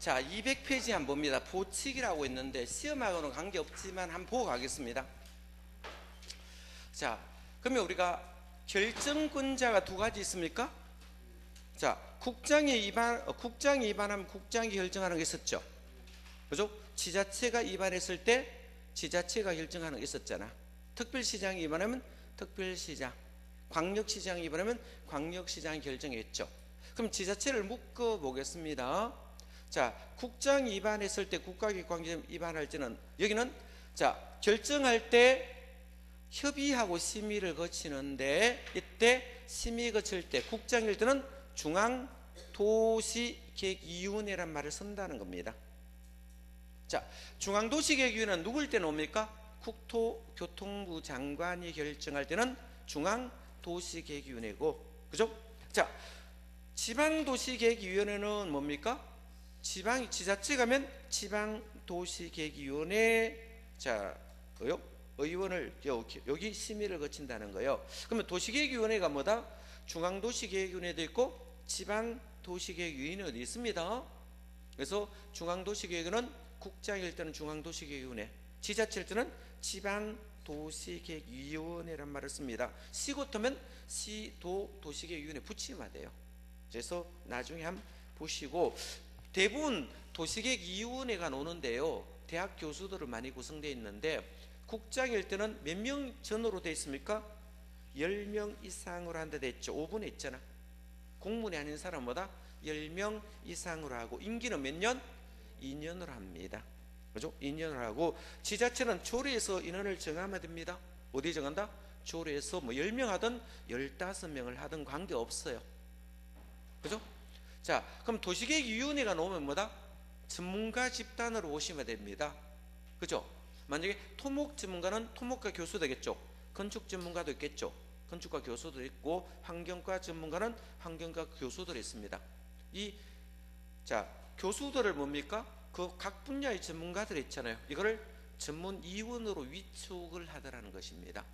자, 200페이지 한번 봅니다. 보칙이라고 있는데 시험하고는 관계없지만 한번 보고 가겠습니다. 자, 그러면 우리가 결정권자가 두 가지 있습니까? 자, 국장이 위반하면 국장이 결정하는 게 있었죠. 그죠? 지자체가 위반했을 때 지자체가 결정하는 게 있었잖아. 특별시장이 위반하면 특별시장, 광역시장이 위반하면 광역시장이 결정했죠. 그럼 지자체를 묶어 보겠습니다. 자, 국장이 위반했을 때 국가기관장 위반할 때는 여기는 자, 결정할 때 협의하고 심의를 거치는데 이때 심의 거칠 때 국장일 때는 중앙도시계획위원회란 말을 쓴다는 겁니다. 자, 중앙도시계획위원회는 누굴 때 나옵니까? 국토교통부 장관이 결정할 때는 중앙도시계획위원회고, 그죠? 자, 지방도시계획위원회는 뭡니까? 지자체 가면 지방도시계획위원회, 자, 의원을 여기 심의를 거친다는 거예요. 그러면 도시계획위원회가 뭐다? 중앙도시계획위원회도 있고 지방도시계획위원회도 있습니다. 그래서 중앙도시계획은 국장일 때는 중앙도시계획위원회, 지자체일 때는 지방도시계획위원회란 말을 씁니다. 시 같으면 시도도시계획위원회 붙이면 돼요. 그래서 나중에 한번 보시고, 대부분 도시계획위원회가 노는데요, 대학 교수들은 많이 구성되어 있는데 국장일 때는 몇 명 전으로 되어 있습니까? 10명 이상으로 한다 됐죠. 5분에 있잖아. 공무원이 아닌 사람보다 10명 이상으로 하고, 임기는 몇 년? 2년으로 합니다. 그죠? 2년을 하고, 지자체는 조례에서 인원을 정하면 됩니다. 어디 정한다? 조례에서 뭐 10명 하든 15명을 하든 관계없어요. 그죠? 자, 그럼 도시계획위원회가 나오면 뭐다? 전문가 집단으로 오시면 됩니다. 그죠? 만약에 토목 전문가는 토목과 교수 되겠죠. 건축 전문가도 있겠죠. 건축과 교수도 있고, 환경과 전문가는 환경과 교수들이 있습니다. 자, 교수들을 뭡니까? 그 각 분야의 전문가들이 있잖아요. 이거를 전문위원으로 위촉을 하더라는 것입니다.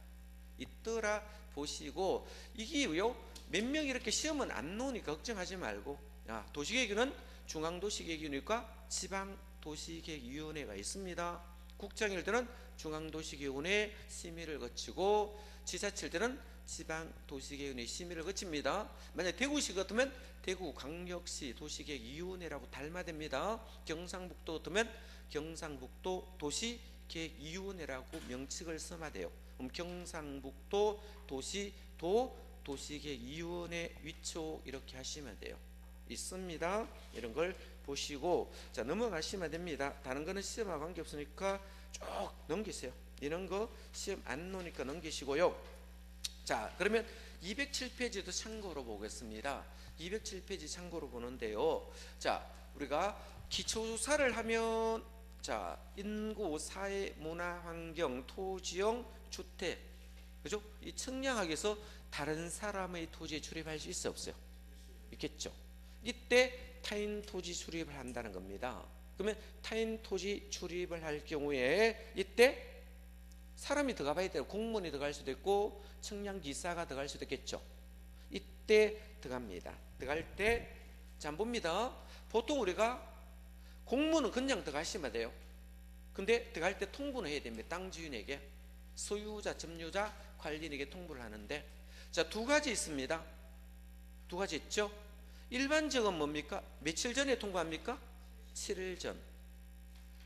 있더라 보시고, 이게요, 몇 명 이렇게 시험은 안 나오니까 걱정하지 말고, 도시계획위원회는 중앙도시계획위원회과 지방도시계획위원회가 있습니다. 국장일 때는 중앙도시계획위원회 심의를 거치고, 지자체일 때는 지방도시계획위원회 심의를 거칩니다. 만약 대구시 같으면 대구광역시 도시계획위원회라고 닮아됩니다. 경상북도 같으면 경상북도 도시계획위원회라고 명칭을 써야 돼요. 그럼 경상북도 도시계획위원회 위촉 이렇게 하시면 돼요. 있습니다. 이런 걸 보시고, 자, 넘어가시면 됩니다. 다른 거는 시험하고 관계없으니까 쭉 넘기세요. 이런 거 시험 안 놓으니까 넘기시고요. 자, 그러면 207페이지도 참고로 보겠습니다. 207페이지 참고로 보는데요, 자, 우리가 기초조사를 하면, 자, 인구, 사회, 문화, 환경, 토지형, 주택, 그죠? 이 청량하게서 다른 사람의 토지에 출입할 수 있어 없어요? 있겠죠. 이때 타인 토지 출입을 한다는 겁니다. 그러면 타인 토지 출입을 할 경우에 이때 사람이 들어가 봐야 돼요. 공무원이 들어갈 수도 있고 청량기사가 들어갈 수도 있겠죠. 이때 들어갑니다. 들어갈 때, 자, 봅니다. 보통 우리가 공무원은 그냥 들어가시면 돼요. 근데 들어갈 때 통보는 해야 됩니다. 땅 주인에게, 소유자, 점유자, 관리인에게 통보를 하는데, 자, 두 가지 있습니다. 두 가지 있죠. 일반적은 뭡니까? 며칠 전에 통보합니까? 7일 전.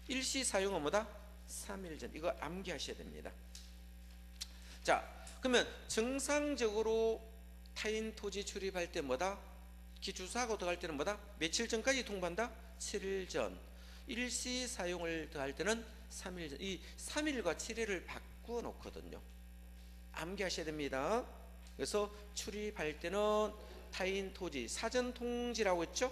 일시 사용은 뭐다? 3일 전. 이거 암기하셔야 됩니다. 자, 그러면 정상적으로 타인 토지 출입할 때 뭐다? 기초사고 들어갈 때는 뭐다? 며칠 전까지 통보한다? 7일 전. 일시 사용을 더할 때는 3일 전. 이 3일과 7일을 바꾸어 놓거든요. 암기하셔야 됩니다. 그래서 출입할 때는 타인 토지 사전 통지라고 했죠?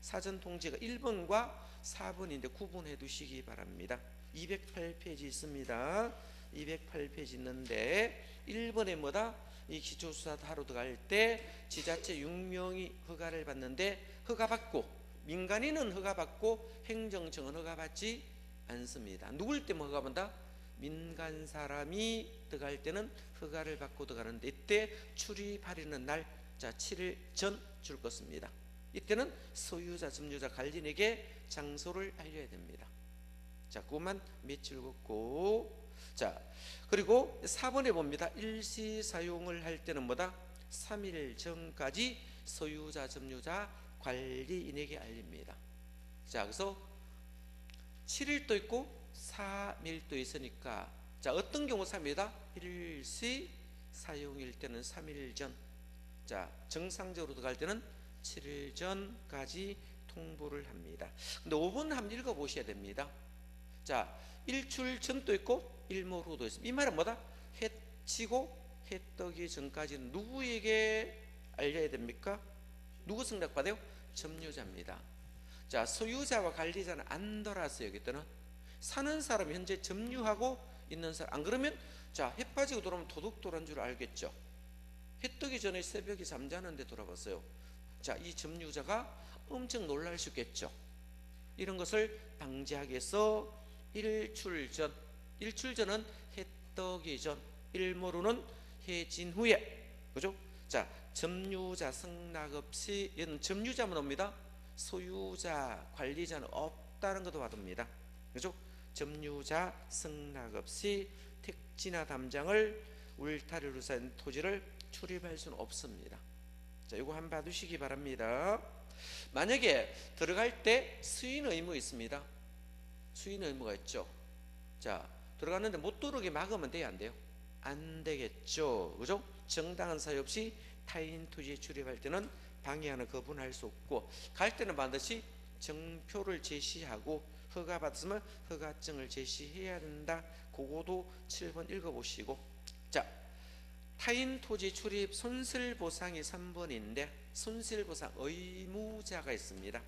사전 통지가 1번과 4번인데 구분해 두시기 바랍니다. 208페이지 있습니다. 208페이지 있는데 1번에 뭐다? 이 기초수사 하러 들어갈 때 지자체 6명이 허가를 받는데, 허가받고, 민간인은 허가받고 행정청은 허가받지 않습니다. 누굴 때문에 허가받는다? 민간 사람이 들어갈 때는 허가를 받고 들어가는데, 이때 출입하려는 날, 자, 7일 전 줄 것입니다. 이때는 소유자, 점유자, 관리인에게 장소를 알려야 됩니다. 자, 그것만 며칠 걷고, 자, 그리고 4번에 봅니다. 일시 사용을 할 때는 뭐다? 3일 전까지 소유자, 점유자, 관리인에게 알립니다. 자, 그래서 7일도 있고 3일도 있으니까, 자, 어떤 경우 3일이다? 일시 사용일 때는 3일 전, 자, 정상적으로 들어갈 때는 7일 전까지 통보를 합니다. 근데 5번 한번 읽어보셔야 됩니다. 자, 일출 전도 있고 일몰 후도 있습니다. 이 말은 뭐다? 해 치고 해 뜨기 전까지는 누구에게 알려야 됩니까? 누구 승낙받아요? 점유자입니다. 자, 소유자와 관리자는 안 돌았어요. 그때는 사는 사람 현재 점유하고 있는 사람. 안 그러면 자, 해 빠지고 돌아오면 도둑 돌아온 줄 알겠죠. 해 뜨기 전에 새벽에 잠자는데 돌아봤어요. 자, 이 점유자가 엄청 놀랄 수 있겠죠. 이런 것을 방지하기 위해서 일출 전은 해 뜨기 전, 일몰 후는 해 진 후에, 그죠? 자, 점유자 승낙 없이, 얘는 점유자만 옵니다. 소유자, 관리자는 없다는 것도 받습니다. 그죠? 점유자 승낙 없이 택지나 담장을 울타리로 쌓인 토지를 출입할 수는 없습니다. 자, 이거 한번 봐두시기 바랍니다. 만약에 들어갈 때 수인 의무 있습니다. 수인 의무가 있죠. 자, 들어갔는데 못 들어오게 막으면 돼요, 안 돼요? 안 되겠죠. 그죠? 정당한 사유 없이 타인 토지에 출입할 때는 방해하는 거부할 수 없고, 갈 때는 반드시 정표를 제시하고 허가 받았으면 허가증을 제시해야 된다. 그거도 7번 읽어보시고, 자, 타인 토지 출입 손실보상이 3번인데 손실보상 의무자가 있습니다.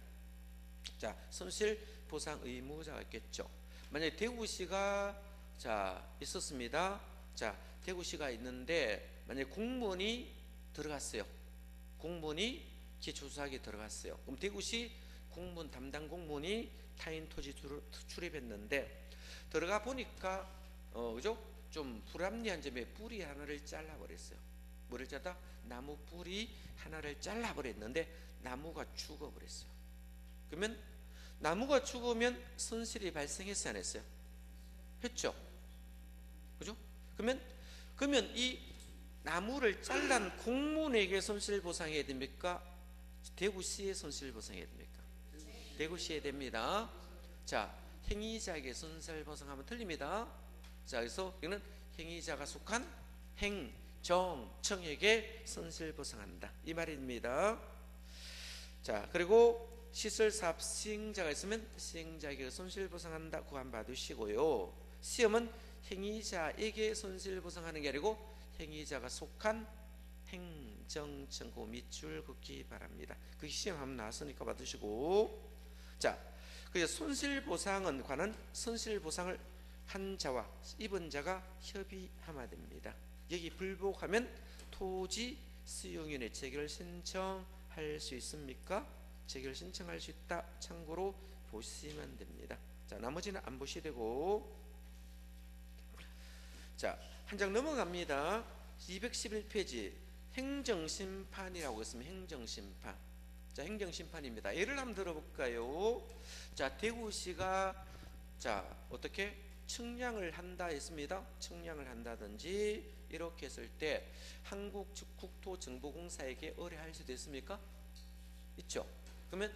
자, 손실보상 의무자가 있겠죠. 만약에 대구시가 자 있었습니다. 자, 대구시가 있는데 만약에 공무원이 들어갔어요. 공무원이 기초수사하게 들어갔어요. 그럼 대구시 공무원 담당 공무원이 타인 토지 출입했는데 들어가 보니까 그죠? 좀 불합리한 점에 뿌리 하나를 잘라버렸어요. 뭐를 잘라? 나무 뿌리 하나를 잘라버렸는데 나무가 죽어버렸어요. 그러면 나무가 죽으면 손실이 발생했어요, 안 했어요? 했죠. 그죠? 그러면 이 나무를 잘란 공무원에게 손실보상해야 됩니까? 대구시에 손실보상해야 됩니까? 대구시에 됩니다. 자, 행위자에게 손실보상하면 틀립니다. 자, 그래서 이거는 행위자가 속한 행정청에게 손실보상한다, 이 말입니다. 자, 그리고 시설사업 시행자가 있으면 시행자에게 손실보상한다. 그거 한번 봐두시고요. 시험은 행위자에게 손실보상하는 게 아니고 행위자가 속한 행정청, 그 밑줄 긋기 바랍니다. 그 시험 한번 나왔으니까 봐두시고, 자, 그래서 손실보상은 관한 손실보상을 한 자와 입은 자가 협의하면 됩니다. 여기 불복하면 토지 수용인의 재결 신청할 수 있습니까? 재결 신청할 수 있다. 참고로 보시면 됩니다. 자, 나머지는 안 보셔도 되고, 자, 한 장 넘어갑니다. 211페이지 행정심판이라고 있습니다. 행정심판. 자, 행정심판입니다. 예를 한번 들어볼까요? 자, 대구시가 자 어떻게 측량을 한다 했습니다. 측량을 한다든지 이렇게 했을 때 한국국토정보공사에게 의뢰할 수도 있습니까? 있죠. 그러면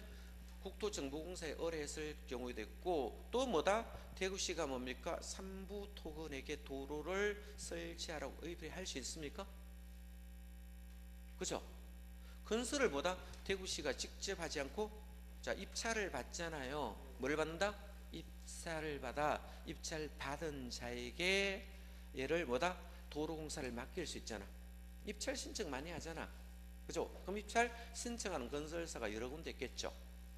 국토정보공사에 의뢰했을 경우에도 있고, 또 뭐다? 대구시가 뭡니까? 삼부토건에게 도로를 설치하라고 의뢰할 수 있습니까? 그죠? 건설을 뭐다? 대구시가 직접 하지 않고 자 입찰을 받잖아요. 뭘 받는다? 입찰을 받아 입찰 받은 자에게 얘를 뭐다? 도로공사를 맡길 수 있잖아. 입찰 신청 많이 하잖아. 그죠? 그럼 입찰 신청하는 건설사가 여러 군데 있겠죠.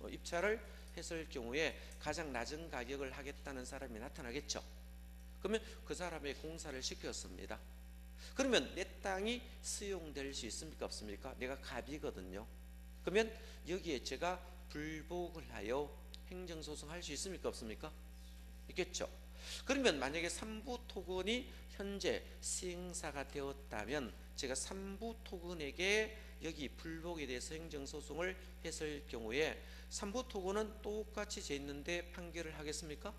입찰을 했을 경우에 가장 낮은 가격을 하겠다는 사람이 나타나겠죠. 그러면 그 사람의 공사를 시켰습니다. 그러면 내 땅이 수용될 수 있습니까? 없습니까? 내가 갑이거든요. 그러면 여기에 제가 불복을 하여 행정소송할 수 있습니까? 없습니까? 있겠죠. 그러면 만약에 삼부토건이 현재 시행사가 되었다면 제가 삼부토건에게 여기 불복에 대해서 행정소송을 했을 경우에 삼부토건은 똑같이 재 있는데 판결을 하겠습니까?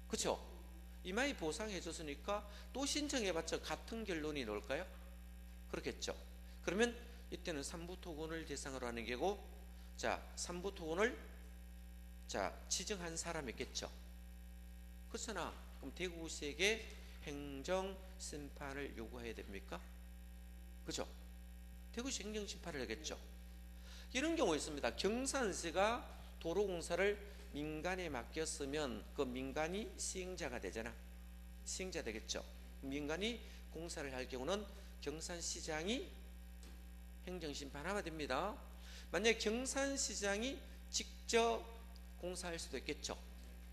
그렇죠? 이마이 보상해 줬으니까 또 신청해봤자 같은 결론이 나올까요? 그렇겠죠. 그러면 이때는 삼부토건을 대상으로 하는 게고, 자, 삼부토건을 지정한 사람이 있겠죠. 그렇잖아. 그럼 대구시에게 행정심판을 요구해야 됩니까? 그죠? 대구시 행정심판을 하겠죠. 이런 경우 있습니다. 경산시가 도로공사를 민간에 맡겼으면 그 민간이 시행자가 되잖아. 시행자 되겠죠. 민간이 공사를 할 경우는 경산시장이 행정심판하면 됩니다. 만약에 경산시장이 직접 공사할 수도 있겠죠.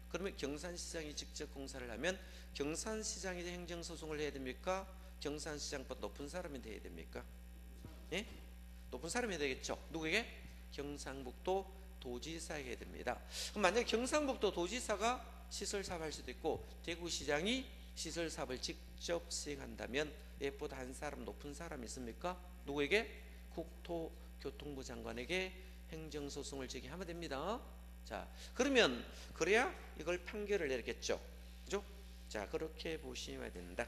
그러면 경산시장이 직접 공사를 하면 경산시장이 행정소송을 해야 됩니까? 경산시장보다 높은 사람이 해야 됩니까? 예? 높은 사람이 해야 되겠죠. 누구에게? 경상북도 도지사에게 해야 됩니다. 그럼 만약에 경상북도 도지사가 시설사업을 할 수도 있고 대구시장이 시설사업을 직접 시행한다면 얘보다 한 사람 높은 사람이 있습니까? 누구에게? 국토교통부 장관에게 행정소송을 제기하면 됩니다. 자, 그러면 그래야 이걸 판결을 내리겠죠. 그죠? 자, 그렇게 보시면 된다.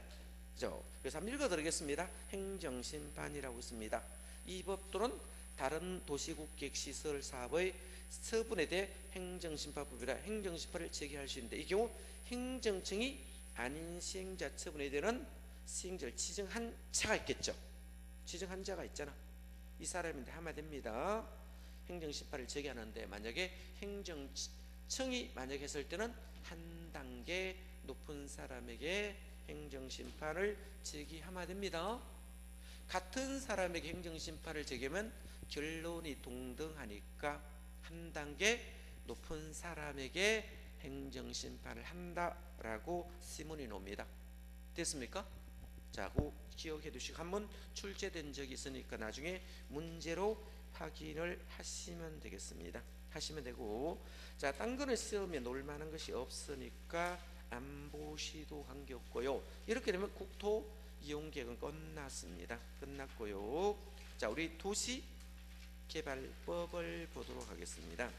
그죠? 그래서 한번 읽어드리겠습니다. 행정심판이라고 있습니다. 이 법도는 다른 도시국객시설 사업의 처분에 대해 행정심판법이라 행정심판을 제기할 수 있는데, 이 경우 행정청이 아닌 시행자 처분에 대한 시행자를 지정한 자가 있겠죠. 지정한 자가 있잖아. 이 사람인데 하면 됩니다. 행정심판을 제기하는데 만약에 행정청이 만약에 했을 때는 한 단계 높은 사람에게 행정심판을 제기하면 됩니다. 같은 사람에게 행정심판을 제기하면 결론이 동등하니까 한 단계 높은 사람에게 행정심판을 한다라고 시문이 나옵니다. 됐습니까? 자, 그 기억해 두시고 한번 출제된 적이 있으니까 나중에 문제로 확인을 하시면 되겠습니다. 하시면 되고, 자, 딴 거는 시험에 놓을 만한 것이 없으니까 안 보시도 관계없고요. 이렇게 되면 국토 이용계획은 끝났습니다. 끝났고요. 자, 우리 도시개발법을 보도록 하겠습니다.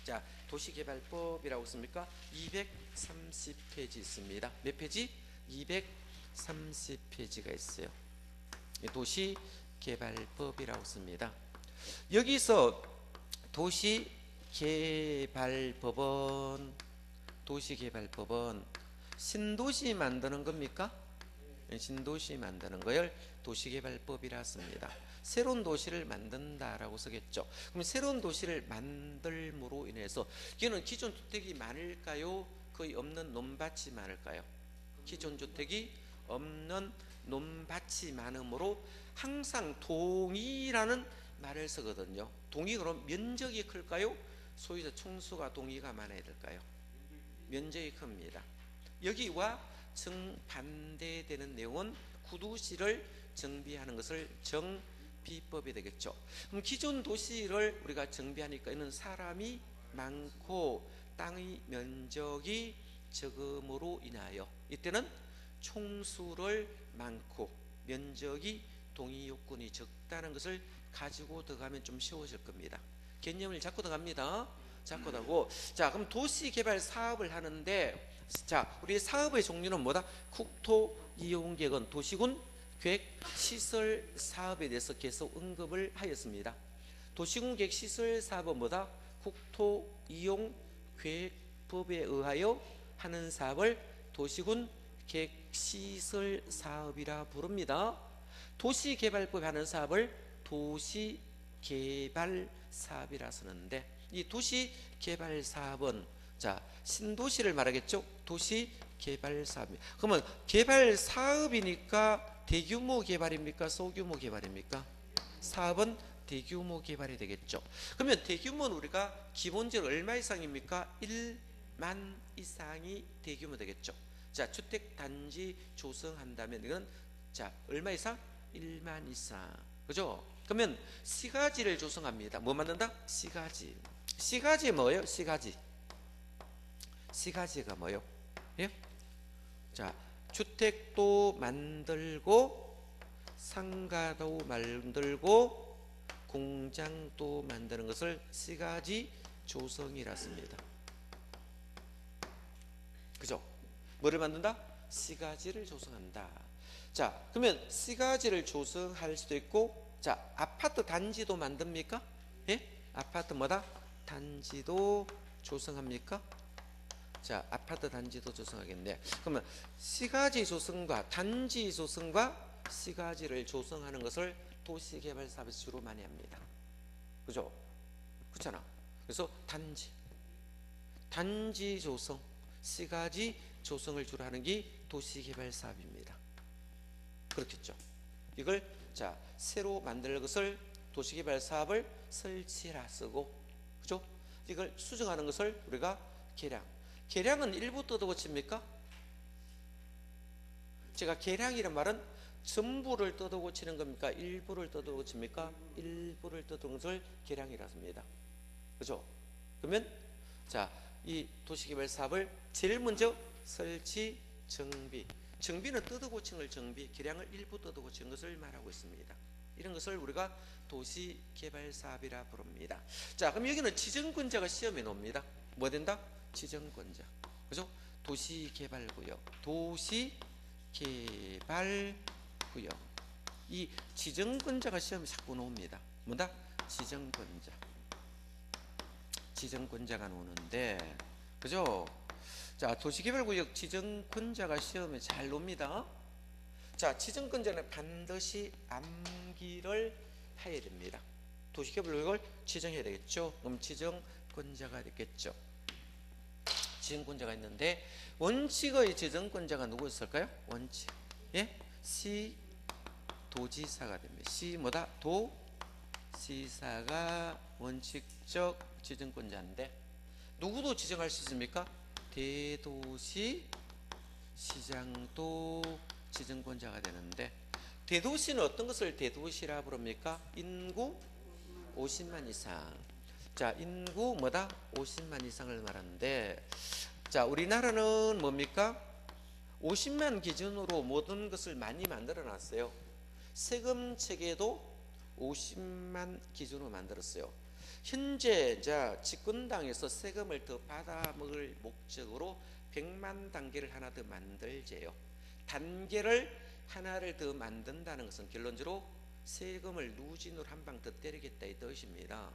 자, 도시개발법이라고 있습니까? 230페이지 있습니다. 몇 페이지? 230페이지가 있어요. 도시개발법이라고 씁니다. 여기서 도시개발법은 신도시 만드는 겁니까? 신도시 만드는 걸 도시개발법이라 씁니다. 새로운 도시를 만든다라고 쓰겠죠. 그럼 새로운 도시를 만들므로 인해서 이거는 기존 주택이 많을까요? 거의 없는 논밭이 많을까요? 기존 주택이 없는 논밭이 많으므로 항상 동이라는 말을 쓰거든요. 동이 그럼 면적이 클까요? 소유자 총수가 동이가 많아야 될까요? 면적이 큽니다. 여기와 정반대되는 내용은 구도시를 정비하는 것을 정비법이 되겠죠. 그럼 기존 도시를 우리가 정비하니까 이는 사람이 많고 땅의 면적이 적음으로 인하여 이때는 총수를 많고 면적이 동의 요건이 적다는 것을 가지고 들어가면 좀 쉬워질 겁니다. 개념을 잡고 들어갑니다. 잡고 들어가고, 자, 그럼 도시개발 사업을 하는데, 자, 우리 사업의 종류는 뭐다? 국토이용계획은 도시군 계획시설 사업에 대해서 계속 언급을 하였습니다. 도시군 계획시설 사업은 뭐다? 국토이용계획법에 의하여 하는 사업을 도시군 계획시설 사업이라 부릅니다. 도시개발법에 하는 사업을 도시개발 사업이라 쓰는데, 이 도시개발 사업은 자, 신도시를 말하겠죠. 도시개발 사업. 그러면 개발 사업이니까 대규모 개발입니까? 소규모 개발입니까? 사업은 대규모 개발이 되겠죠. 그러면 대규모는 우리가 기본적으로 얼마 이상입니까? 1만 이상이 대규모 되겠죠. 자, 주택단지 조성한다면 이건 자, 얼마 이상? 1만 이상. 그죠? 그러면 시가지를 조성합니다. 뭐 만든다? 시가지. 시가지 뭐예요? 시가지. 시가지가 뭐예요? 예? 자, 주택도 만들고 상가도 만들고 공장도 만드는 것을 시가지 조성이라 씁니다. 그죠? 뭐를 만든다? 시가지를 조성한다. 자, 그러면 시가지를 조성할 수도 있고, 자, 아파트 단지도 만듭니까? 예? 아파트 뭐다? 단지도 조성합니까? 자, 아파트 단지도 조성하겠네. 그러면 시가지 조성과 단지 조성과 시가지를 조성하는 것을 도시개발 사업에서 주로 많이 합니다. 그죠? 그렇잖아. 그래서 단지 조성, 시가지 조성을 주로 하는 게 도시개발 사업입니다. 그렇겠죠. 이걸 자 새로 만들 것을 도시개발 사업을 설치라 쓰고, 그죠? 이걸 수정하는 것을 우리가 계량은 일부 뜯어고칩니까? 제가 계량이란 말은 전부를 뜯어고치는 겁니까? 일부를 뜯어고칩니까? 일부를 뜯어고치는 것을 계량이라 씁니다. 그죠? 그러면 자, 이 도시개발 사업을 제일 먼저 설치, 정비는 뜯어고치는 걸 정비, 계량을 일부 뜯어고치는 것을 말하고 있습니다. 이런 것을 우리가 도시개발 사업이라 부릅니다. 자, 그럼 여기는 지정권자가 시험에 나옵니다. 뭐 된다? 지정권자. 그죠? 도시개발구역. 이 지정권자가 시험에 자꾸 나옵니다. 뭐다? 지정권자가 나오는데, 그죠? 자, 도시개발구역 지정권자가 시험에 잘 나옵니다. 자, 지정권자는 반드시 암기를 해야 됩니다. 도시개발구역을 지정해야 되겠죠. 그럼 지정권자가 되겠죠. 지정권자가 있는데 원칙의 지정권자가 누구였을까요? 원칙. 예? 도지사가 됩니다. 뭐다? 도지사가 원칙적 지정권자인데 누구도 지정할 수 있습니까? 대도시 시장도 지정권자가 되는데, 대도시는 어떤 것을 대도시라 부릅니까? 인구 50만 이상. 자, 인구 뭐다? 50만 이상을 말하는데, 자, 우리나라는 뭡니까? 50만 기준으로 모든 것을 많이 만들어 놨어요. 세금 체계도 50만 기준으로 만들었어요. 현재 자 집권당에서 세금을 더 받아먹을 목적으로 100만 단계를 하나 더 만들재요. 단계를 하나를 더 만든다는 것은 결론적으로 세금을 누진으로 한 방 더 때리겠다 이 뜻입니다.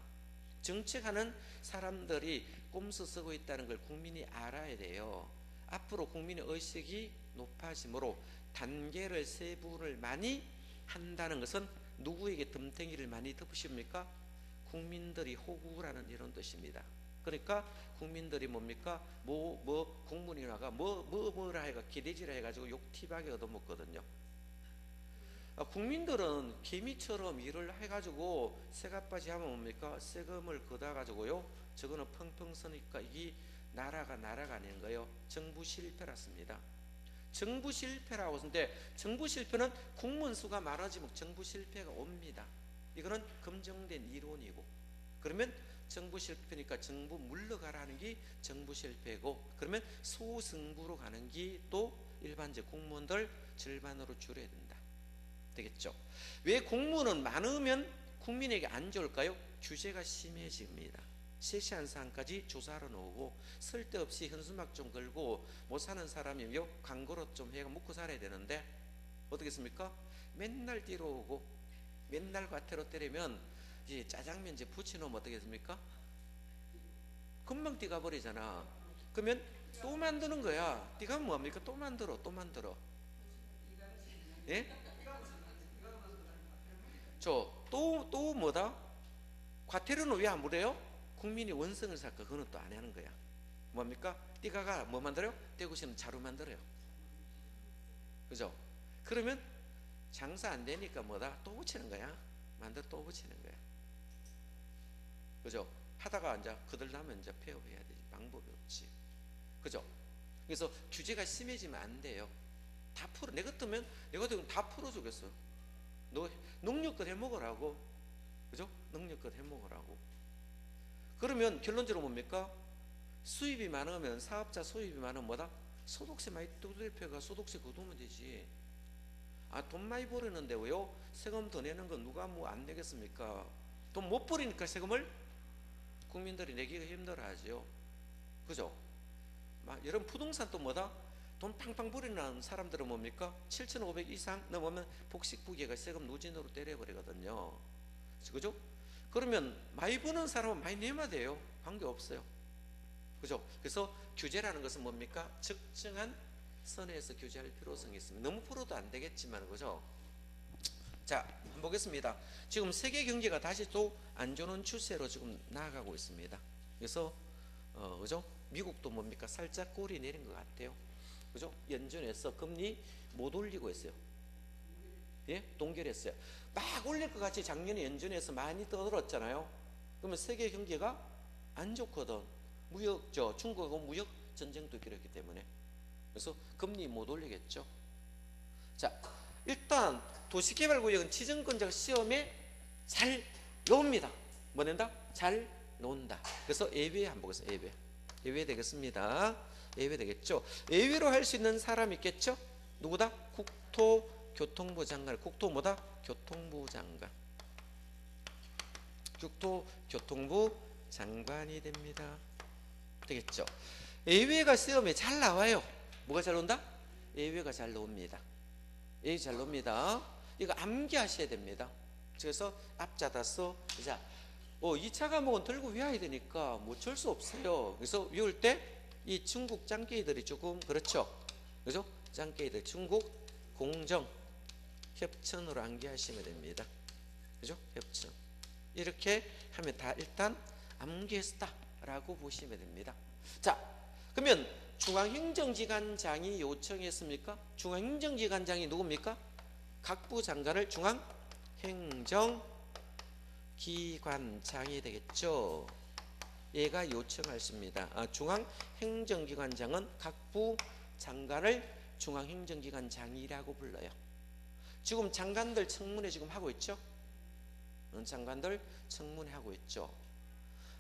정책하는 사람들이 꼼수 쓰고 있다는 걸 국민이 알아야 돼요. 앞으로 국민의 의식이 높아지므로 단계를 세부를 많이 한다는 것은 누구에게 덤탱이를 많이 덮으십니까? 국민들이 호구라는 이런 뜻입니다. 그러니까 국민들이 뭡니까? 공무원이라가 뭐라 해가 기대지라 해가지고 욕티박에 얻어먹거든요. 국민들은 개미처럼 일을 해가지고 새가빠지 하면 뭡니까? 세금을 걷어가지고요. 저거는 펑펑 서니까 이게 나라가 아닌 거예요. 정부 실패라 씁니다. 정부 실패라고 하는데, 정부 실패는 국문 수가 많아지면 정부 실패가 옵니다. 이거는 검증된 이론이고, 그러면 정부 실패니까 정부 물러가라는 게 정부 실패고, 그러면 소승부로 가는 게 또 일반적 공무원들 절반으로 줄여야 된다. 되겠죠? 왜 공무원은 많으면 국민에게 안 좋을까요? 규제가 심해집니다. 세세한 사항까지 조사하러 나오고, 쓸데없이 현수막 좀 걸고 못 사는 사람이요 광고로 좀 해가 묵고 살아야 되는데 어떻게 했습니까? 맨날 뒤로 오고 맨날 과태료 때리면 이제 짜장면 이제 붙여놓으면 어떻게 했습니까? 금방 뛰가 버리잖아. 그러면 또 만드는 거야. 뛰가 뭐합니까? 또 만들어. 예? 또 뭐다? 과태료는 왜 안 물어요? 국민이 원성을 쌓고 그거는 또 안 하는 거야. 뭡니까? 띠가가 뭐 만들어요? 떼고시는 자루 만들어요. 그죠? 그러면 장사 안 되니까 뭐다? 또 붙이는 거야. 만들어 또 붙이는 거야. 그죠? 하다가 이제 거들나면 이제 폐업해야 되지. 방법이 없지. 그죠? 그래서 규제가 심해지면 안 돼요. 다 풀어. 내가 같으면 다 풀어주겠어. 너 능력껏 해먹으라고. 그죠? 능력껏 해먹으라고. 그러면 결론적으로 뭡니까? 수입이 많으면, 사업자 수입이 많으면 뭐다? 소득세 많이 두들 패가 소득세 거두면 되지. 돈 많이 벌었는데 왜요? 세금 더 내는 건 누가 뭐 안 내겠습니까? 돈 못 벌이니까 세금을 국민들이 내기가 힘들어하죠. 그죠? 여러분 부동산 또 뭐다? 돈 팡팡 벌이는 사람들은 뭡니까? 7,500 이상 넘으면 복식부계가 세금 누진으로 때려버리거든요. 그죠? 그러면 많이 버는 사람은 많이 내면 돼요. 관계없어요. 그죠? 그래서 규제라는 것은 뭡니까? 적정한 선에서 규제할 필요성이 있습니다. 너무 풀어도 안 되겠지만, 그죠? 자, 한번 보겠습니다. 지금 세계 경제가 다시 또 안 좋은 추세로 지금 나아가고 있습니다. 그래서 그죠? 미국도 뭡니까? 살짝 꼬리 내린 것 같아요. 그죠? 연준에서 금리 못 올리고 있어요. 예? 동결했어요. 막 올릴 것 같이 작년에 연준에서 많이 떠들었잖아요. 그러면 세계 경제가 안 좋거든. 중국하고 무역 전쟁도 그렇기 때문에. 그래서 금리 못 올리겠죠. 자, 일단 도시개발구역은 지정권자가 시험에 잘 놓습니다. 뭐 낸다? 잘 놓는다. 그래서 예외 한번 보겠습니다. 예외. 예외 되겠습니다. 예외 되겠죠. 예외로 할 수 있는 사람 있겠죠? 누구다? 국토교통부 장관. 국토 뭐다? 교통부 장관. 국토교통부 장관이 됩니다. 되겠죠. 예외가 시험에 잘 나와요. 뭐가 잘 나온다? 예외가 잘 나옵니다. 예외 잘 나옵니다. 이거 암기하셔야 됩니다. 그래서 앞잡아서 자, 2차 과목은 들고 외워야 되니까 뭐 어쩔 수 없어요. 그래서 외울 때 이 중국 짱깨이들이 조금 그렇죠. 그죠? 짱깨이들 중국 공정 협천으로 암기하시면 됩니다. 그죠? 협천. 이렇게 하면 다 일단 암기했다라고 보시면 됩니다. 자, 그러면 중앙행정기관장이 요청했습니까? 중앙행정기관장이 누굽니까? 각부 장관을 중앙행정기관장이 되겠죠. 얘가 요청하십니다. 중앙행정기관장은 각부 장관을 중앙행정기관장이라고 불러요. 지금 장관들 청문회 지금 하고 있죠? 장관들 청문회 하고 있죠.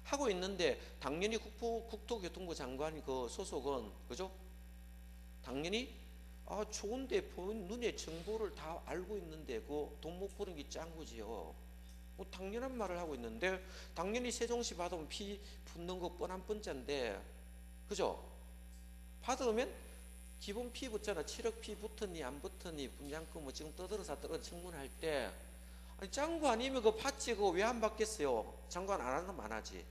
하고 있는데 당연히 국토교통부 장관 그 소속은 그죠? 당연히 좋은데 본 눈에 정보를 다 알고 있는데 그 돈 못 버는 게 짱구지요. 뭐 당연한 말을 하고 있는데 당연히 세종시 받으면 피 붙는 거 뻔한 뻔짠데 그죠? 받으면 기본 피 붙잖아. 7억 피 붙었니 안 붙었니 분양금 뭐 지금 떠들어서 청문할 때 아니 짱구 아니면 그거 받지 그거 왜 안 받겠어요? 장관 안 하는 건 안 하지.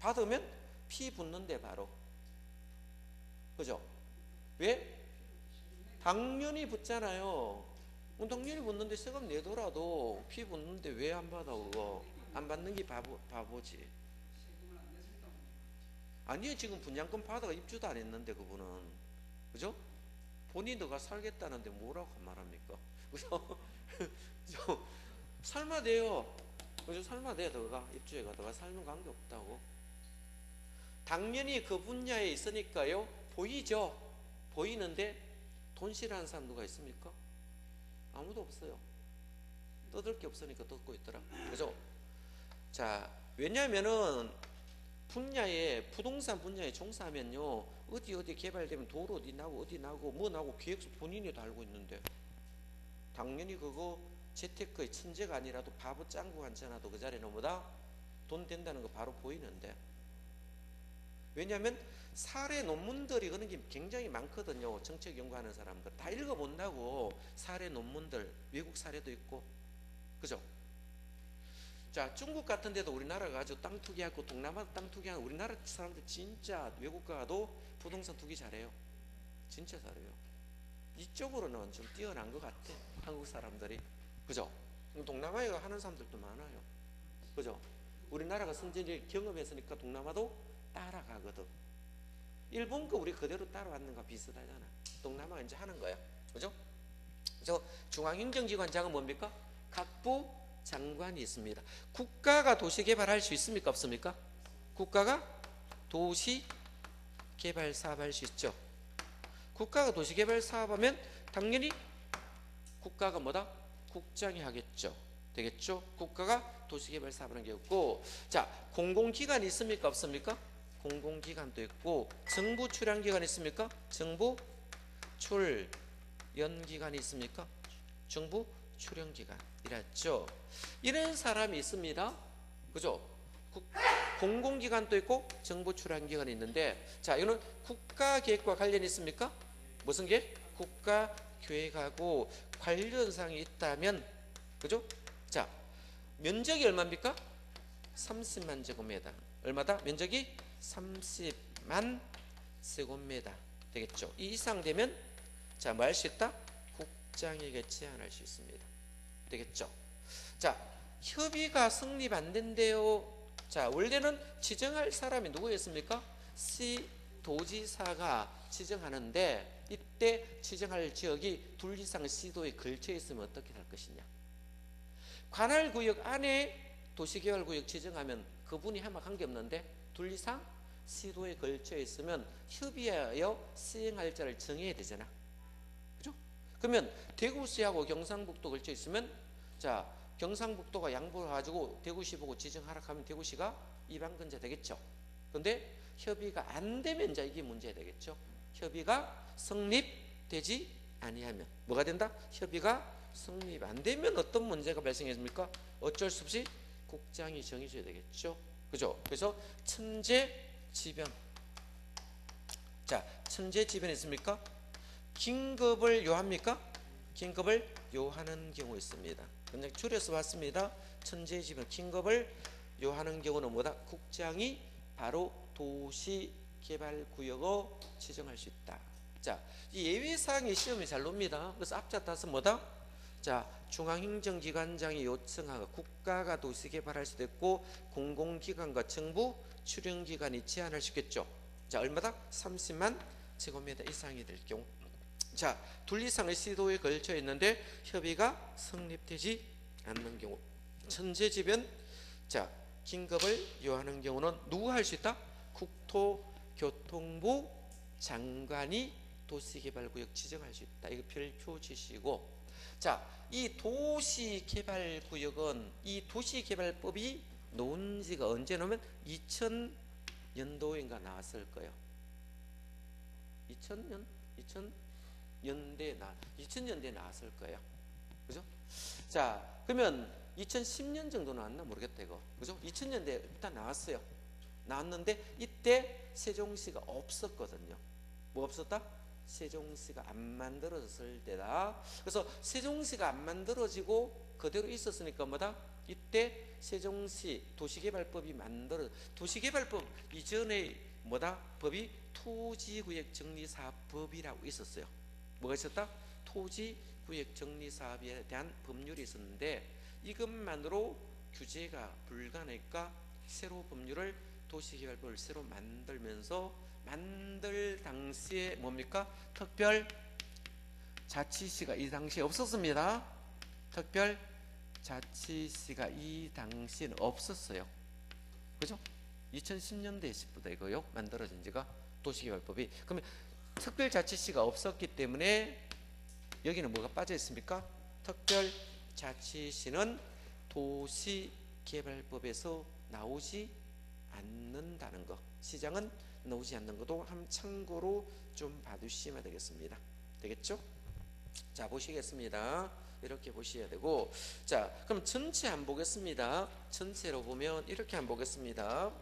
받으면 피 붙는데 바로 그죠? 왜? 당연히 붙잖아요. 당연히 붙는데 세금 내더라도 피 붙는데 왜 안 받아 그거? 안 받는 게 바보지. 아니요, 지금 분양금 받아가 입주도 안 했는데 그분은 그죠? 본인이 너가 살겠다는데 뭐라고 말합니까? 그죠? 살마 돼요. 그죠? 살마 돼. 너가 입주해가 너가 살면 관계 없다고. 당연히 그 분야에 있으니까요. 보이죠? 보이는데 돈 싫어하는 사람 누가 있습니까? 아무도 없어요. 떠들 게 없으니까 듣고 있더라. 그죠? 자, 왜냐면은 부동산 분야에 종사하면요. 어디 개발되면 도로 어디 나고 뭐 나고 계획서 본인이 다 알고 있는데 당연히 그거 재테크의 천재가 아니라도 바보 짱구 한잖아도 그 자리에 너무다 돈 된다는 거 바로 보이는데 왜냐하면 사례 논문들이 그런 게 굉장히 많거든요. 정책 연구하는 사람들 다 읽어본다고. 사례 논문들 외국 사례도 있고 그죠? 자, 중국 같은 데도 우리나라가 아주 땅 투기하고 동남아 땅 투기하는 우리나라 사람들 진짜 외국 가도 부동산 투기 잘해요. 진짜 잘해요. 이쪽으로는 좀 뛰어난 것 같아. 한국 사람들이. 그죠? 동남아에 하는 사람들도 많아요. 그죠? 우리나라가 선진을 경험했으니까 동남아도 따라가거든. 일본 거 우리 그대로 따라왔는 거 비슷하잖아. 동남아가 이제 하는 거야. 그죠? 그래서 중앙행정기관장은 뭡니까? 각부 장관이 있습니다. 국가가 도시 개발할 수 있습니까? 없습니까? 국가가 도시 개발 사업할 수 있죠. 국가가 도시 개발 사업하면 당연히 국가가 뭐다? 국장이 하겠죠. 되겠죠? 국가가 도시 개발 사업하는 게 없고 자, 공공기관이 있습니까? 없습니까? 공공기관도 있고 정부 출연기관이 있습니까? 정부 출연기관이 있습니까? 정부 출연기관이랬죠. 이런 사람이 있습니다. 그죠? 공공기관도 있고 정부 출연기관이 있는데, 자, 이거는 국가계획과 관련이 있습니까? 무슨 계획? 국가계획하고 관련사항이 있다면, 그죠? 자, 면적이 얼마입니까? 30만 제곱미터. 얼마다? 면적이 30만 제곱미터 되겠죠. 이 이상 되면, 자, 뭐 할 수 있다? 국장에게 제안할 수 있습니다. 되겠죠. 자, 협의가 성립 안 된대요. 자, 원래는 지정할 사람이 누구였습니까? 시도지사가 지정하는데, 이때 지정할 지역이 둘 이상 시도에 걸쳐 있으면 어떻게 할 것이냐. 관할구역 안에 도시개발구역 지정하면 그분이 하면 관계없는데, 둘 이상 시도에 걸쳐 있으면 협의하여 시행할 자를 정해야 되잖아. 그죠? 그러면 대구시하고 경상북도 걸쳐 있으면, 자, 경상북도가 양보를 가지고 대구시 보고 지정하라 하면 대구시가 이방근자 되겠죠. 그런데 협의가 안 되면 이제 이게 문제가 되겠죠. 협의가 성립되지 아니하면 뭐가 된다? 협의가 성립 안 되면 어떤 문제가 발생했습니까? 어쩔 수 없이 국장이 정해줘야 되겠죠. 그죠? 그래서 천재지변. 자, 천재지변이 있습니까? 긴급을 요합니까? 긴급을 요하는 경우 있습니다. 그냥 줄여서 봤습니다. 천재지변, 긴급을 요하는 경우는 뭐다? 국장이 바로 도시개발구역을 지정할 수 있다. 자, 이 예외사항이 시험에 잘 놉니다. 그래서 앞자 따서 뭐다? 자, 중앙행정기관장이 요청하고 국가가 도시개발할 수도 있고 공공기관과 정부 출연기관이 제한할 수 있겠죠. 자, 얼마다? 30만 제곱미터 이상이 될 경우. 자, 둘 이상의 시도에 걸쳐 있는데 협의가 성립되지 않는 경우. 천재지변. 자, 긴급을 요하는 경우는 누가 할 수 있다? 국토교통부 장관이 도시개발구역 지정할 수 있다. 이거 별표 지시고. 자, 이 도시개발구역은 이 도시개발법이 나온 지가 언제 나오면 2000년도인가 나왔을 거예요. 2000년대에 나왔을 거예요. 그죠? 자, 그러면 2010년 정도 나왔나 모르겠다 이거. 그죠? 2000년대 일단 나왔어요. 나왔는데 이때 세종시가 없었거든요. 뭐 없었다? 세종시가 안 만들어졌을 때다. 그래서 세종시가 안 만들어지고 그대로 있었으니까 뭐다? 이때 세종시 도시개발법이 도시개발법 이전에 뭐다? 법이 토지구역정리사업법이라고 있었어요. 뭐가 있었다? 토지구역정리사업에 대한 법률이 있었는데 이것만으로 규제가 불가하니까 새로 법률을 도시개발법을 새로 만들면서 만들 당시에 뭡니까? 특별자치시가 이 당시에 없었습니다. 특별자치시가 이 당시에는 없었어요. 그죠? 2010년대에 시부터 이거요 만들어진 지가 도시개발법이. 그러면 특별자치시가 없었기 때문에 여기는 뭐가 빠져 있습니까? 특별자치시는 도시개발법에서 나오지 않는다는 거. 시장은 나오지 않는 것도 한 참고로 좀 봐두시면 되겠습니다. 되겠죠? 자, 보시겠습니다. 이렇게 보셔야 되고, 자, 그럼 전체 안 보겠습니다. 전체로 보면 이렇게 안 보겠습니다.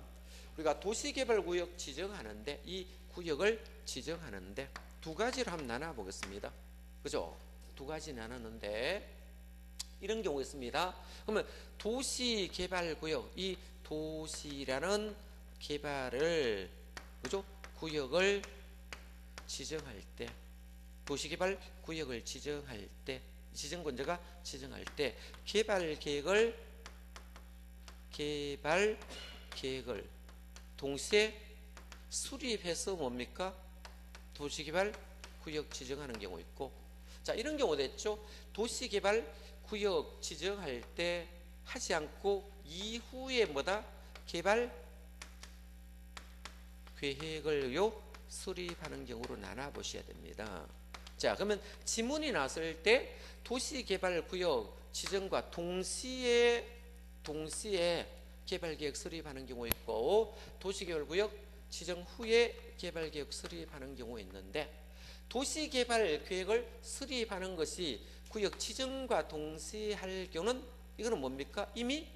우리가 도시개발구역 지정하는데 이 구역을 지정하는데 두 가지로 한번 나눠 보겠습니다. 그죠? 두 가지 나눴는데 이런 경우 있습니다. 그러면 도시개발구역, 이 도시라는 개발을, 그죠? 구역을 지정할 때, 도시개발구역을 지정할 때, 지정권자가 지정할 때 개발계획을 동시에 수립해서 뭡니까? 도시개발구역 지정하는 경우 있고, 자, 이런 경우 됐죠. 도시개발구역 지정할 때 하지 않고 이후에 뭐다? 개발 계획을요 수립하는 경우로 나눠 보셔야 됩니다. 자, 그러면 지문이 나왔을 때 도시개발구역 지정과 동시에 개발계획 수립하는 경우 있고, 도시개발구역 지정 후에 개발계획 수립하는 경우가 있는데, 도시개발계획을 수립하는 것이 구역 지정과 동시에 할 경우는 이거는 뭡니까? 이미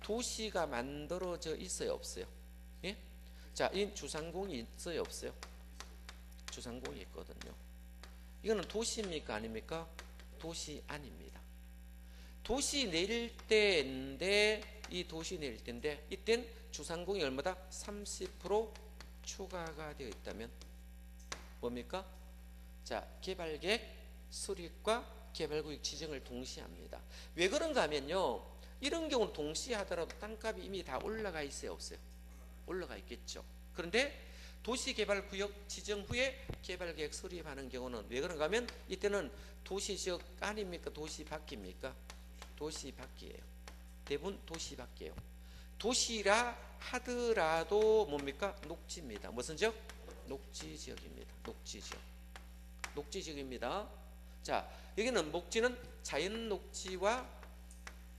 도시가 만들어져 있어요, 없어요? 예? 자, 이 주상공이 있어요, 없어요? 주상공이 있거든요. 이거는 도시입니까, 아닙니까? 도시 아닙니다. 도시 내릴 때인데, 이 도시 내릴 때인데, 이땐 주상공이 얼마다? 30% 추가가 되어 있다면 뭡니까? 자, 개발계획 수립과 개발구역 지정을 동시에 합니다. 왜 그런가 하면요, 이런 경우는 동시에 하더라도 땅값이 이미 다 올라가 있어요, 없어요? 올라가 있겠죠. 그런데 도시개발구역 지정 후에 개발계획 수립하는 경우는 왜 그런가 하면 이때는 도시지역 아닙니까? 도시 밖입니까? 도시 밖이에요. 대부분 도시 밖이에요. 도시라 하더라도 뭡니까? 녹지입니다. 무슨 지역? 녹지지역입니다. 녹지지역. 녹지지역입니다. 자, 여기는 녹지는 자연 녹지와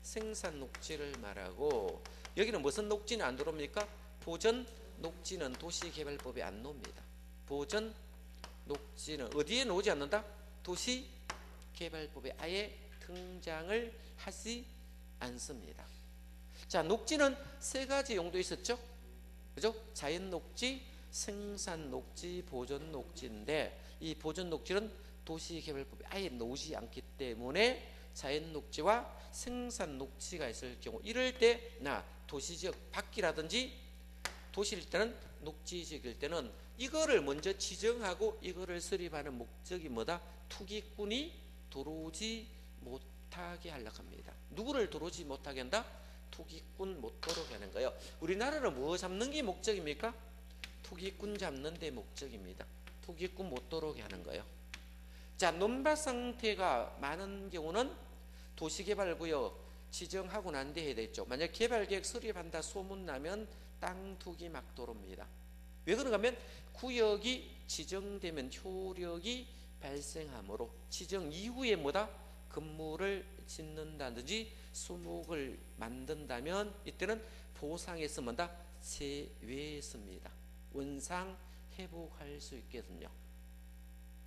생산 녹지를 말하고, 여기는 무슨 녹지는 안 들어옵니까? 보전 녹지는 도시개발법에 안 나옵니다. 보전 녹지는 어디에 나오지 않는다? 도시개발법에 아예 등장을 하지 않습니다. 자, 녹지는 세 가지 용도 있었죠? 그죠? 자연 녹지, 생산 녹지, 보전 녹지인데, 이 보전 녹지는 도시개발법에 아예 나오지 않기 때문에 자연 녹지와 생산 녹지가 있을 경우, 이럴 때 나 도시지역 밖이라든지 도시일 때는 녹지지역일 때는 이거를 먼저 지정하고 이거를 수립하는 목적이 뭐다? 투기꾼이 들어오지 못하게 하려고 합니다. 누구를 들어오지 못하게 한다? 투기꾼 못 들어오게 하는 거예요. 우리나라는 뭐 잡는 게 목적입니까? 투기꾼 잡는 데 목적입니다. 투기꾼 못 들어오게 하는 거예요. 자, 논밭 상태가 많은 경우는 도시개발구역 지정하고 난 뒤에 해야 되겠죠. 만약 개발계획 수립한다 소문나면 땅 투기 막 들어옵니다. 왜 그런가 하면 구역이 지정되면 효력이 발생하므로 지정 이후에 뭐다? 건물을 짓는다든지 수목을 만든다면 이때는 보상에서 뭐다? 제외했습니다. 원상 회복할 수 있거든요.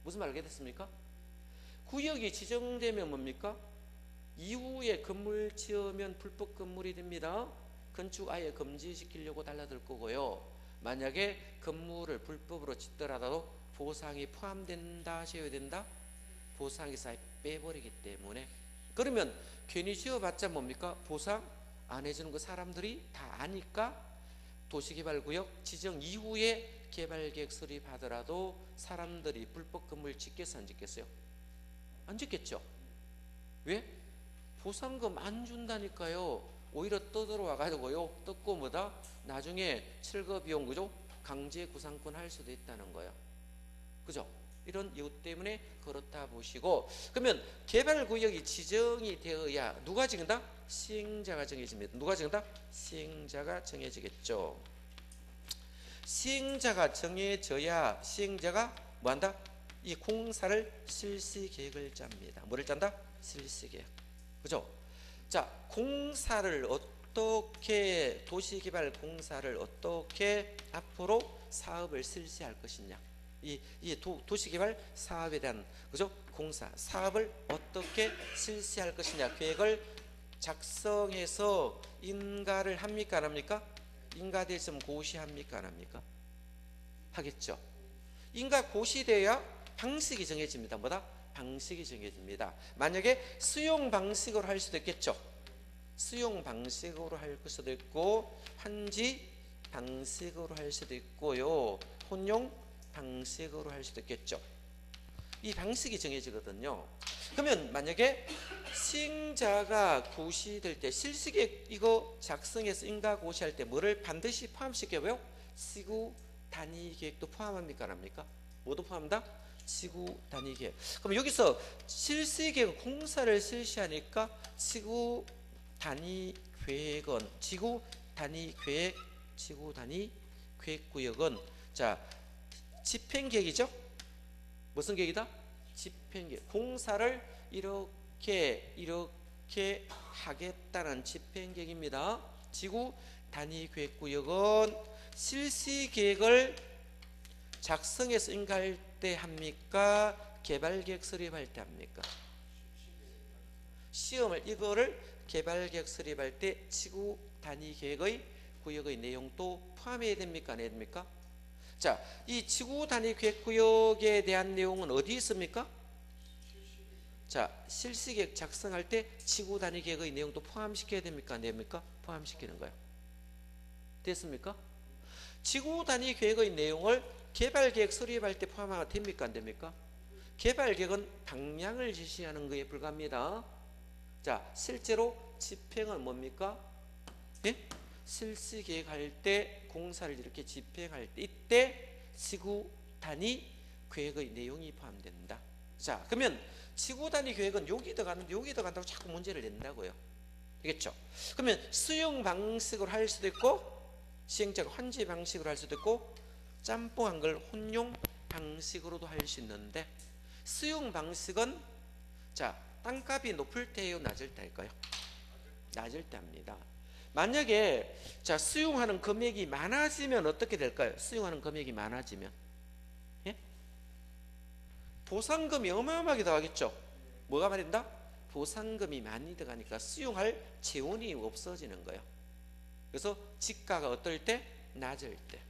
무슨 말 알겠습니까? 구역이 지정되면 뭡니까? 이후에 건물 지으면 불법 건물이 됩니다. 건축 아예 금지시키려고 달라들 거고요. 만약에 건물을 불법으로 짓더라도 보상이 포함된다 하셔야 된다? 보상에서 빼버리기 때문에. 그러면 괜히 지어봤자 뭡니까? 보상 안 해주는 거 사람들이 다 아니까 도시개발구역 지정 이후에 개발계획 수립하더라도 사람들이 불법 건물 짓겠어 안 짓겠어요? 안 짓겠죠. 왜? 보상금 안 준다니까요. 오히려 떠들어와 가지고요, 뜯고 뭐다? 나중에 철거 비용, 그죠? 강제 구상권 할 수도 있다는 거예요. 그죠? 이런 이유 때문에 그렇다 보시고, 그러면 개발구역이 지정이 되어야 누가 정한다? 시행자가 정해집니다. 누가 정한다? 시행자가 정해지겠죠. 시행자가 정해져야 시행자가 뭐한다? 이 공사를 실시 계획을 짭니다. 뭐를 짠다? 실시 계획. 그죠? 자, 공사를 어떻게, 도시개발 공사를 어떻게 앞으로 사업을 실시할 것이냐, 이 도시개발 사업에 대한, 그죠? 공사 사업을 어떻게 실시할 것이냐 계획을 작성해서 인가를 합니까 안 합니까? 인가돼 있으면 고시합니까 안 합니까? 하겠죠. 인가 고시돼야 방식이 정해집니다. 뭐다? 방식이 정해집니다. 만약에 수용 방식으로 할 수도 있겠죠. 수용 방식으로 할 수도 있고, 환지 방식으로 할 수도 있고요, 혼용 방식으로 할 수도 있겠죠. 이 방식이 정해지거든요. 그러면 만약에 시행자가 고시될 때, 실시계획 이거 작성해서 인가 고시할 때 뭐를 반드시 포함시켜요? 지구 단위 계획도 포함합니까 안 합니까? 모두 포함한다? 지구 단위 계획. 그럼 여기서 실시계획 공사를 실시하니까 지구 단위 계획은, 지구 단위 계획, 지구 단위 계획 구역은, 자, 집행계획이죠. 무슨 계획이다? 집행계획. 공사를 이렇게 하겠다는 집행계획입니다. 지구 단위 계획 구역은 실시계획을 작성해서 인가할 때 합니까? 개발계획 수립할 때 합니까? 시험을 이거를 개발계획 수립할 때 지구 단위 계획의 구역의 내용도 포함해야 됩니까? 안 해야 됩니까? 자, 이 지구 단위 계획 구역에 대한 내용은 어디 있습니까? 자, 실시계획 작성할 때 지구 단위 계획의 내용도 포함시켜야 됩니까? 안 됩니까? 포함시키는 거예요. 됐습니까? 지구 단위 계획의 내용을 개발계획 수립할 때 포함하면 됩니까? 안 됩니까? 개발계획은 방향을 제시하는 것에 불과합니다. 자, 실제로 집행은 뭡니까? 예? 실시계획할 때 공사를 이렇게 집행할 때 이때 지구 단위 계획의 내용이 포함된다. 자, 그러면 지구 단위 계획은 여기 들어가는데 여기 들어간다고 자꾸 문제를 낸다고요. 알겠죠? 그러면 수용 방식으로 할 수도 있고 시행자가 환지 방식으로 할 수도 있고 짬뽕한 걸 혼용 방식으로도 할 수 있는데 수용 방식은 자, 땅값이 높을 때요, 낮을 때 할까요? 낮을 때 합니다. 만약에 자, 수용하는 금액이 많아지면 어떻게 될까요? 수용하는 금액이 많아지면 예? 보상금이 어마어마하게 들어가겠죠. 뭐가 말인다? 보상금이 많이 들어가니까 수용할 재원이 없어지는 거예요. 그래서 지가가 어떨 때? 낮을 때.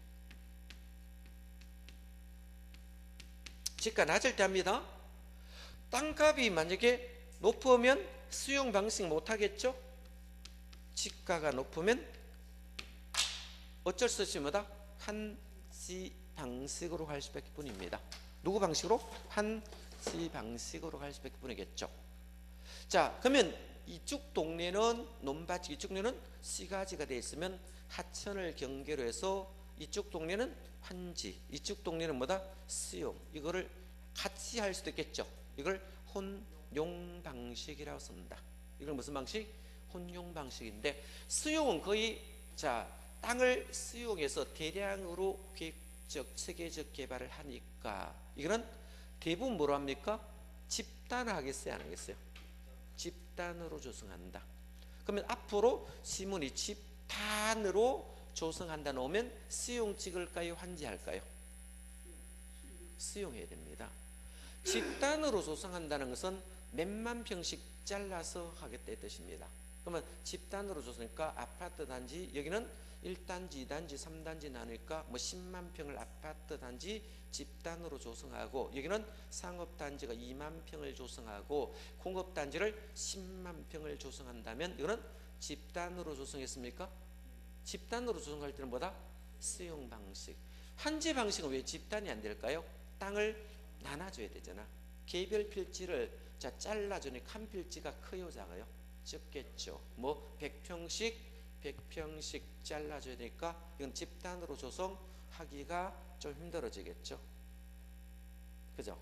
지가 낮을 때 합니다. 땅값이 만약에 높으면 수용 방식 못하겠죠? 지가가 높으면 어쩔 수 없이 뭐다? 환지 방식으로 갈 수밖에 뿐입니다. 누구 방식으로? 환지 방식으로 갈 수밖에 뿐이겠죠. 자, 그러면 이쪽 동네는 논밭이, 이쪽 동네는 시가지가 되어 있으면 하천을 경계로 해서 이쪽 동네는 환지, 이쪽 동네는 뭐다? 수용. 이거를 같이 할 수도 있겠죠. 이걸 혼용 방식이라고 씁니다. 이걸 무슨 방식? 혼용 방식인데 수용은 거의 자, 땅을 수용해서 대량으로 계획적, 체계적 개발을 하니까 이거는 대부분 뭐로 합니까? 집단화하겠어요, 안 하겠어요? 집단으로 조성한다. 그러면 앞으로 시문이 집단으로 조성한다 놓으면 수용 찍을까요? 환지할까요? 수용해야 됩니다. 집단으로 조성한다는 것은 몇만 평씩 잘라서 하겠다는 뜻입니다. 그러면 집단으로 조성하니까 아파트 단지 여기는 1단지, 2단지, 3단지 나누니까 뭐 10만 평을 아파트 단지 집단으로 조성하고 여기는 상업단지가 2만 평을 조성하고 공업단지를 10만 평을 조성한다면 이거는 집단으로 조성했습니까? 집단으로 조성할 때는 뭐다? 수용 방식. 환지 방식은 왜 집단이 안 될까요? 땅을 나눠줘야 되잖아. 개별 필지를 자 잘라주니까 한 필지가 커요, 작아요? 적겠죠. 뭐 100평씩 잘라줘야 되니까 이건 집단으로 조성하기가 좀 힘들어지겠죠. 그죠?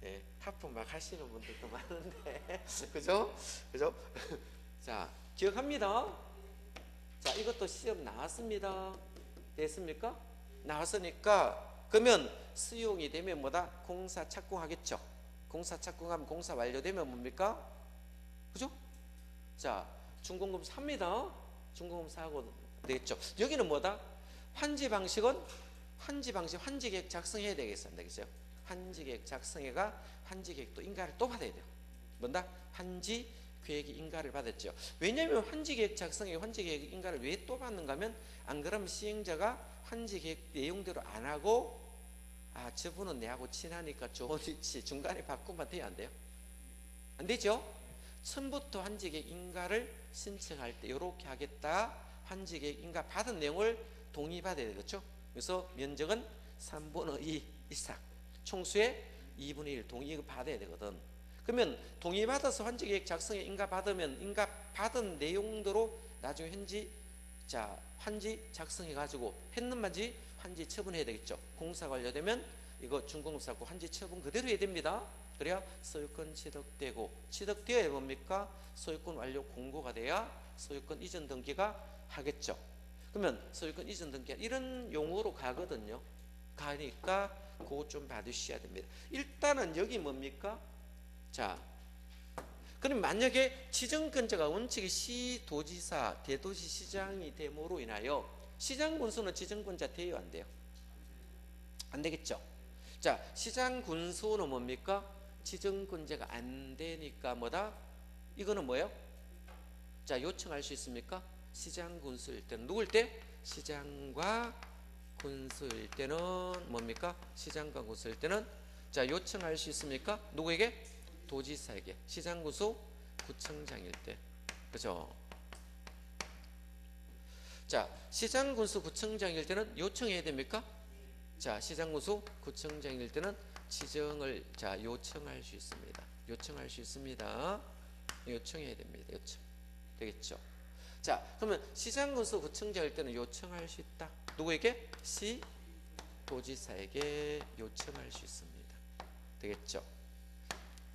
예, 하품 막 하시는 분들도 많은데 그죠? 그죠? 자, 기억합니다. 자, 이것도 시험 나왔습니다. 됐습니까? 나왔으니까 그러면 수용이 되면 뭐다? 공사 착공하겠죠. 공사 착공하면 공사 완료되면 뭡니까? 그죠? 자, 준공금 삽니다. 준공금 사고 되겠죠. 여기는 뭐다? 환지 방식은 환지계획 작성해야 되겠어, 안 되겠어요? 환지계획 작성해가 환지계획도 인가를 또 받아야 돼요. 뭔다? 환지계획이 인가를 받았죠. 왜냐하면 환지계획 작성해 환지계획 인가를 왜 또 받는가 하면 안 그러면 시행자가 환지계획 내용대로 안 하고 아, 저분은 내하고 친하니까 좋은 위치 중간에 바꾸면 돼요, 안 돼요? 안 되죠? 처음부터 환지계획 인가를 신청할 때 이렇게 하겠다. 환지계획 인가 받은 내용을 동의받아야 되겠죠? 그래서 면적은 3분의 2 이상, 총수의 2분의 1 동의 받아야 되거든. 그러면 동의받아서 환지계획 작성에 인가 받으면 인가 받은 내용대로 나중에 환지 작성해 가지고 했는 반지 환지 처분해야 되겠죠. 공사 완료되면 이거 준공금 쌓고 환지 처분 그대로 해야 됩니다. 그래야 소유권 취득되고 취득되어야 뭡니까? 소유권 완료 공고가 돼야 소유권 이전 등기가 하겠죠. 그러면 소유권 이전 등기가 이런 용어로 가거든요. 가니까 그거 좀 봐두셔야 됩니다. 일단은 여기 뭡니까? 자, 그럼 만약에 지정권자가 원칙이 시도지사, 대도시 시장이 됨으로 인하여 시장 군수는 지정권자 돼요, 안 돼요? 안 되겠죠. 자, 시장 군수는 뭡니까? 지정권자가 안 되니까 뭐다? 이거는 뭐예요? 자, 요청할 수 있습니까? 시장 군수일 때는 누굴 때? 시장과 군수일 때는 뭡니까? 시장과 군수일 때는 자, 요청할 수 있습니까? 누구에게? 도지사에게. 시장 군수 구청장일 때. 그죠? 자, 시장 군수 구청장일 때는 요청해야 됩니까? 자, 시장 군수 구청장일 때는 지정을 자, 요청할 수 있습니다. 요청할 수 있습니다. 요청해야 됩니다. 요청. 되겠죠? 자, 그러면 시장 군수 구청장일 때는 요청할 수 있다. 누구에게? 시 도지사에게 요청할 수 있습니다. 되겠죠?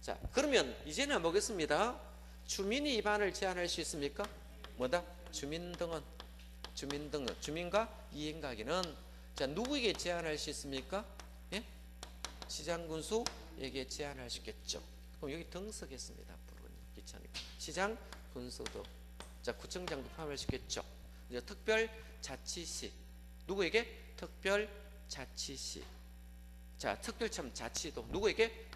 자, 그러면 이제는 보겠습니다. 주민이 입안을 제한할 수 있습니까? 뭐다? 주민등은 주민과 이행가기는 자, 누구에게 제한할 수 있습니까? 예? 시장 군수에게 제한할 수 있겠죠. 그럼 여기 등 쓰겠습니다. 앞으로 귀찮으니까. 시장 군수도 자, 구청장도 포함할 수 있겠죠. 이제 특별자치시 누구에게? 특별자치시. 자, 특별자치도 누구에게?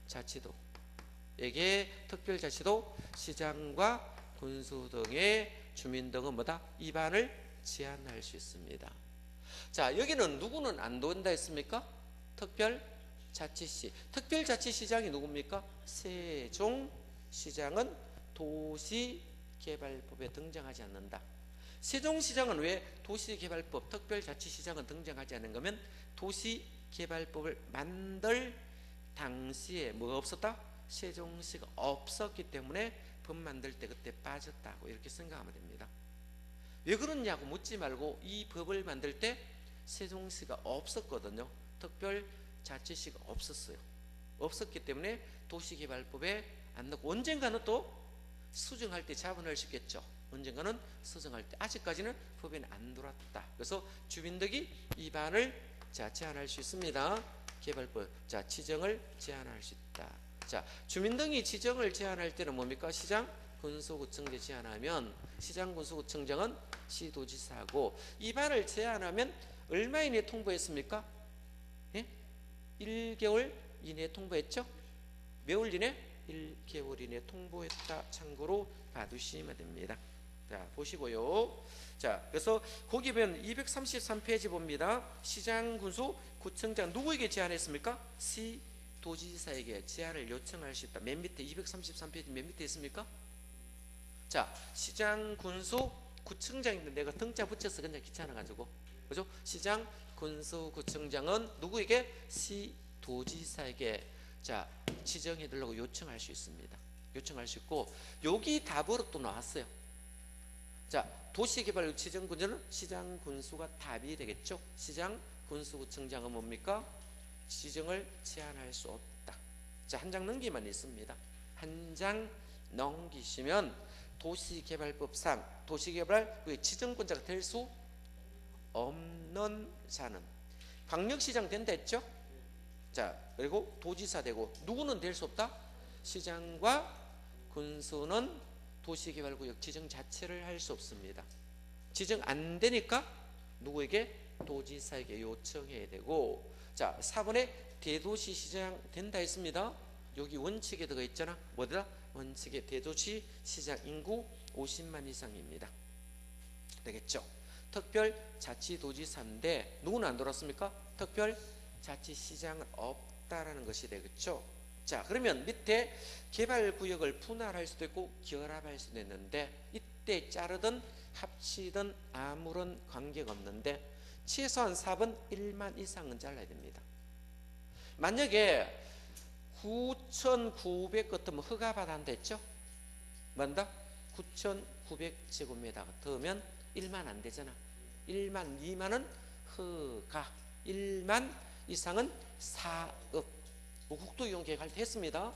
특별자치도에게 특별자치도 시장과 군수 등의 주민 등은 뭐다? 입안을 제한할 수 있습니다. 자, 여기는 누구는 안 된다 했습니까? 특별자치시. 특별자치시장이 누굽니까? 세종시장은 도시개발법에 등장하지 않는다. 세종시장은 왜 도시개발법, 특별자치시장은 등장하지 않는 거면 도시개발법을 만들 당시에 뭐가 없었다? 세종시가 없었기 때문에 법 만들 때 그때 빠졌다고 이렇게 생각하면 됩니다. 왜 그러냐고 묻지 말고 이 법을 만들 때 세종시가 없었거든요. 특별자치시가 없었어요. 없었기 때문에 도시개발법에 안 넣고 언젠가는 또 수정할 때 자본할 수 있겠죠. 언젠가는 수정할 때 아직까지는 법에는 안 들어왔다. 그래서 주민등이 입안을 자, 제한할 수 있습니다. 개발법 자, 지정을 제한할 수 있다. 자, 주민등이 지정을 제한할 때는 뭡니까? 시장 군수구청장 제한하면 시장 군수구청장은 시도지사고 입안을 제한하면 얼마 이내에 통보했습니까? 예? 1개월 이내에 통보했죠? 몇 월 이내? 1개월 이내에 통보했다. 참고로 봐두시면 됩니다. 자, 보시고요. 자, 그래서 거기 보면 233페이지 봅니다. 시장 군수 구청장 누구에게 제한했습니까? 시도지사에게 제한을 요청할 수 있다. 맨 밑에 233페이지 맨 밑에 있습니까? 자, 시장 군수 구청장인데 내가 등자 붙여서 그냥 귀찮아가지고 그죠? 시장 군수 구청장은 누구에게? 시도지사에게 자, 지정해 달라고 요청할 수 있습니다. 요청할 수 있고 여기 답으로 또 나왔어요. 자, 도시개발 지정군자는 시장 군수가 답이 되겠죠. 시장 군수구청장은 뭡니까? 지정을 제한할 수 없다. 자, 한 장 넘기만 있습니다. 한 장 넘기시면 도시개발법상 도시개발 지정권자가 될 수 없는 자는 광역시장 된다 했죠. 자, 그리고 도지사 되고 누구는 될 수 없다? 시장과 군수는 도시개발구역 지정 자체를 할 수 없습니다. 지정 안 되니까 누구에게? 도지사에게 요청해야 되고 자, 4번에 대도시시장 된다 했습니다. 여기 원칙에 들어가 있잖아. 뭐더라? 원칙에 대도시시장 인구 50만 이상입니다. 되겠죠? 특별자치도지사인데 누구는 안 들어왔습니까? 특별자치시장은 없다라는 것이 되겠죠. 자, 그러면 밑에 개발구역을 분할할 수도 있고 결합할 수도 있는데 이때 자르든 합치든 아무런 관계가 없는데 최소한 4번 1만 이상은 잘라야 됩니다. 만약에 9,900 같으면 허가받았다 했죠? 뭔다? 9,900제곱미터 더우면 1만 안 되잖아. 1만, 2만은 허가, 1만 이상은 사업. 국도이용계획할 때 했습니다.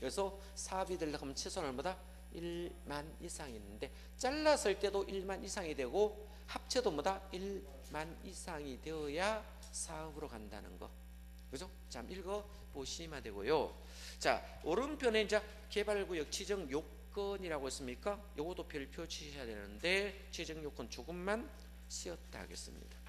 그래서 사업이 되려고 하면 최소한 얼마다? 1만 이상이 있는데 잘랐을 때도 1만 이상이 되고 합체도 뭐다? 1만 이상이 되어야 사업으로 간다는 거. 그죠? 자, 읽어 보시면 되고요. 자, 오른편에 이제 개발구역 지정 요건이라고 했습니까? 요것도 별표 치셔야 되는데 최종 요건 조금만 씌었다 하겠습니다.